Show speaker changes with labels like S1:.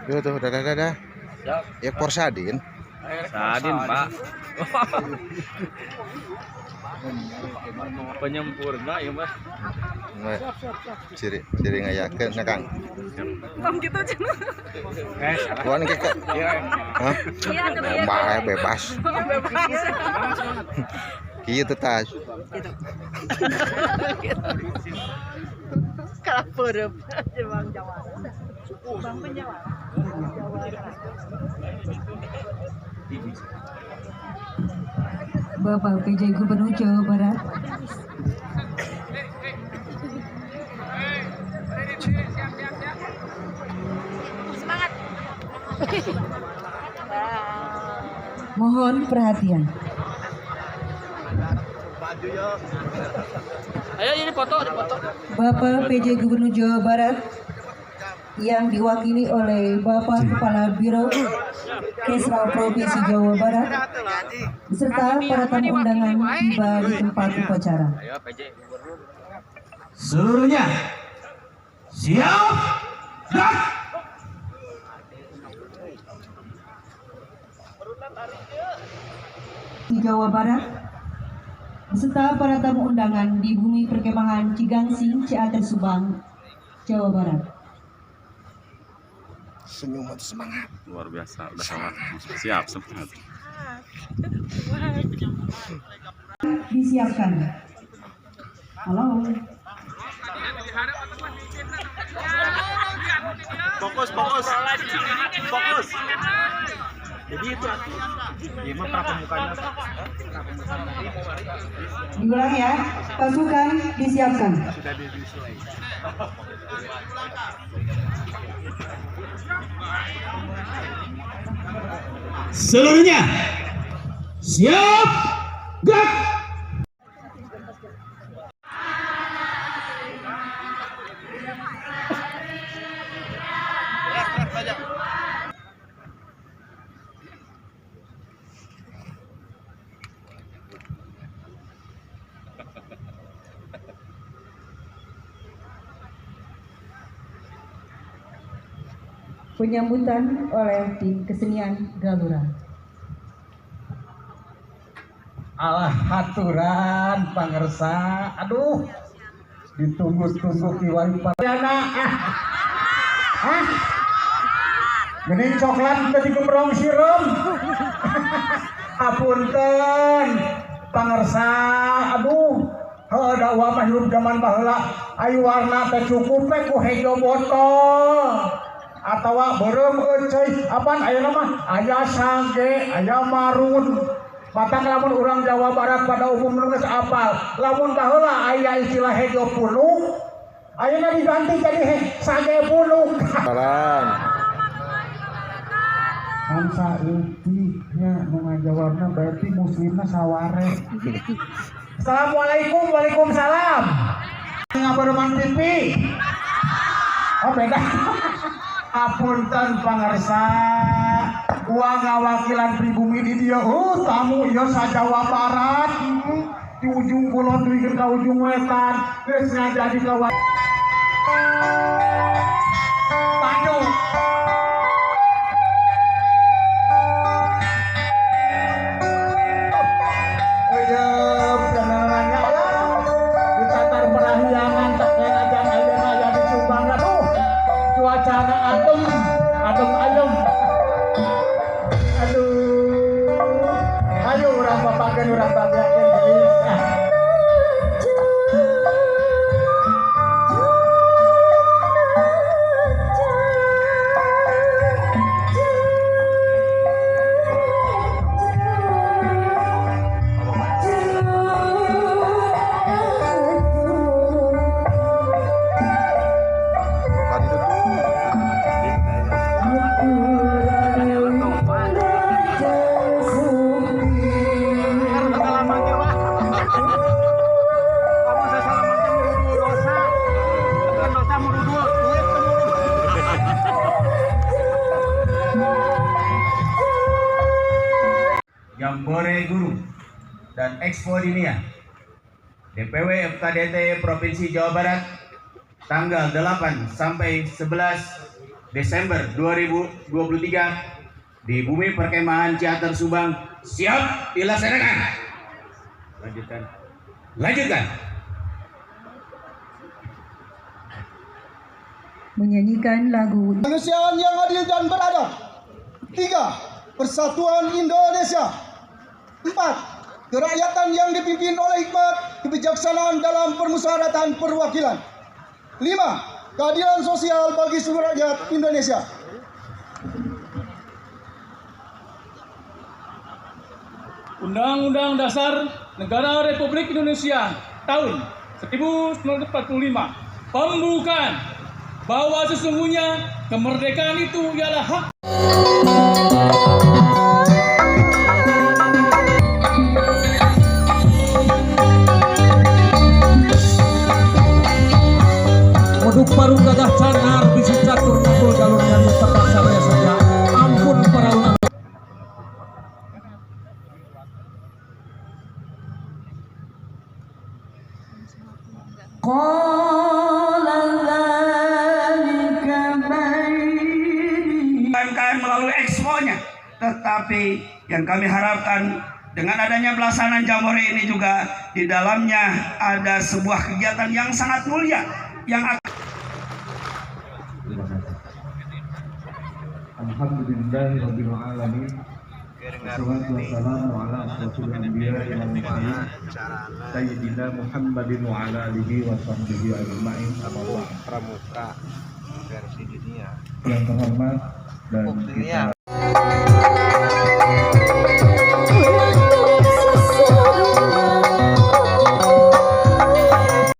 S1: Tuh, dah. Ya Porsadin.
S2: Sadin, Pak. Penyempurna ya, Mas.
S1: Ciri ngayakeun na Kang.
S3: Tom gitu cenah.
S1: Kuan ke Kak. Hah? Mah bebas. Kieu teh tas.
S3: Kalah peureum Bang Jawa. Bang Jawa.
S4: Bapak PJ Gubernur Jawa Barat.
S3: Semangat.
S4: Mohon perhatian.
S2: Ayo ini foto.
S4: Bapak PJ Gubernur Jawa Barat yang diwakili oleh Bapak Kepala Biro Kesral Provinsi Jawa Barat beserta para tamu undangan tiba di tempat upacara.
S2: Ayo PJ Gubernur.
S5: Seluruhnya siap, gerak.
S4: Di Jawa Barat beserta para tamu undangan di bumi perkemahan Cigangsing, Ciater, Subang, Jawa Barat.
S1: Senyum atau semangat.
S2: Luar biasa, udah sangat siap semangat.
S4: Disiapkan. Halo.
S5: Fokus. Jadi itu lima pramukanya.
S4: Diulang ya, pasukan disiapkan.
S5: Sudah disesuaikan. Seluruhnya siap, gerak.
S4: Penyambutan oleh tim kesenian Galura.
S5: Alah haturan pangersa, aduh ditunggu-tunggu kiwari parana. Gini coklat tadi keberong sirum. Apunten pangersa, aduh ada mah hirup zaman baheula ayu warna teh cukup ku hejo botol atawa beureum euy apaan ayeuna mah aya sage aya marun. Matang lamun urang Jawa Barat pada umumna geus apal. Lamun baheula aya istilah hejo puluh, ayeuna diganti jadi sage puluh.
S1: Salam.
S5: Kansa eutiknya nu ngajawabna berarti muslimna saware. Assalamualaikum, waalaikumsalam. Ngabereman TV. Oh beda. Apunten pangarsa, uang ngawakilan pribumi di dia. Tamu ieu sa-Jawa Barat. Di ujung kulon duikeun ka ujung wetan. Geus ngajadi ka Bandung. Cuacana adem ayem. Aduh, ayo urang bapakeun urang bagiakeun geus. Jambore Guru dan Expo Dinia DPW FKDT Provinsi Jawa Barat tanggal 8 sampai 11
S6: Desember 2023 di Bumi Perkemahan Ciater Subang. Siap dilaksanakan. Lanjutkan.
S4: Menyanyikan lagu
S7: Kemanusiaan yang adil dan beradab. 3. Persatuan Indonesia. 4. Kerakyatan yang dipimpin oleh hikmat kebijaksanaan dalam permusyawaratan perwakilan. 5. Keadilan sosial bagi seluruh rakyat Indonesia.
S8: Undang-Undang Dasar Negara Republik Indonesia tahun 1945 pembukaan bahwa sesungguhnya kemerdekaan itu ialah hak
S5: Moduk paru gagah canar bisi catur ngapul galur nyanyi terpaksa saya saja. Ampun para ulama.
S6: UMKM melalui expo-nya, tetapi yang kami harapkan dengan adanya pelaksanaan Jambore ini juga di dalamnya ada sebuah kegiatan yang sangat mulia yang akan
S5: Alhamdulillahirabbil alamin. Wassalatu wassalamu ala asyrofil anbiya'i wal mursalin sayyidina Muhammadin wa ala alihi wa sahbihi ajma'in.
S1: Pramuka versi dunia.
S5: Yang terhormat dan kita